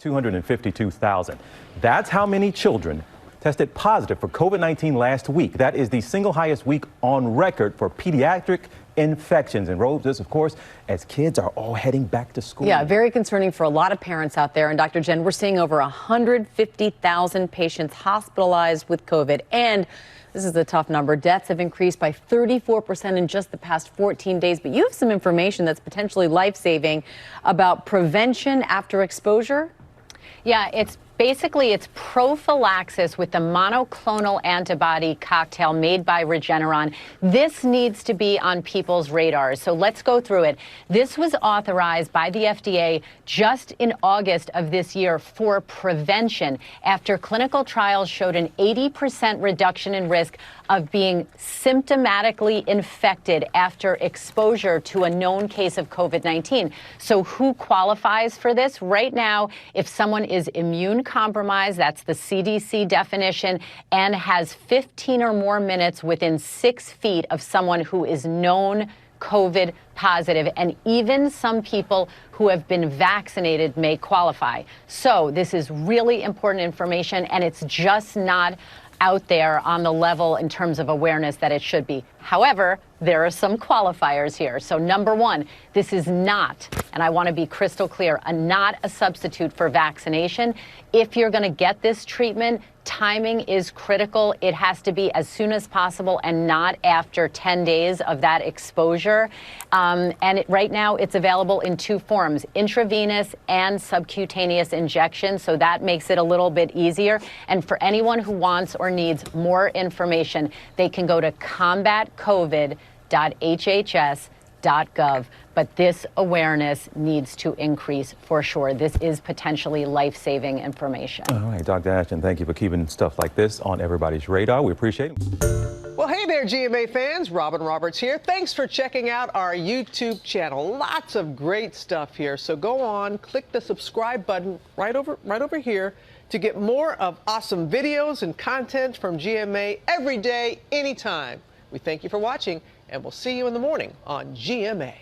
252,000. That's how many children tested positive for COVID-19 last week. That is the single highest week on record for pediatric infections. And Rose, this, of course, as kids are all heading back to school. Yeah, very concerning for a lot of parents out there. And Dr. Jen, we're seeing over 150,000 patients hospitalized with COVID. And this is a tough number. Deaths have increased by 34% in just the past 14 days. But you have some information that's potentially life-saving about prevention after exposure. Yeah, it's prophylaxis with the monoclonal antibody cocktail made by Regeneron. This needs to be on people's radars. So let's go through it. This was authorized by the FDA just in August of this year for prevention after clinical trials showed an 80% reduction in risk of being symptomatically infected after exposure to a known case of COVID-19. So who qualifies for this? Right now, if someone is immune compromised, that's the CDC definition, and has 15 or more minutes within 6 feet of someone who is known COVID positive, and even some people who have been vaccinated may qualify. So this is really important information, and it's just not out there on the level in terms of awareness that it should be. However, there are some qualifiers here. So number one, this is not, and I want to be crystal clear, not a substitute for vaccination. If you're going to get this treatment, timing is critical. It has to be as soon as possible and not after 10 days of that exposure. Right now, it's available in 2 forms, intravenous and subcutaneous injection. So that makes it a little bit easier. And for anyone who wants or needs more information, they can go to combatcovid.hhs.gov. But this awareness needs to increase for sure. This is potentially life-saving information. All right, Dr. Ashton, thank you for keeping stuff like this on everybody's radar. We appreciate it. Well, hey there, GMA fans. Robin Roberts here. Thanks for checking out our YouTube channel. Lots of great stuff here. So go on, click the subscribe button right over here to get more of awesome videos and content from GMA every day, anytime. We thank you for watching, and we'll see you in the morning on GMA.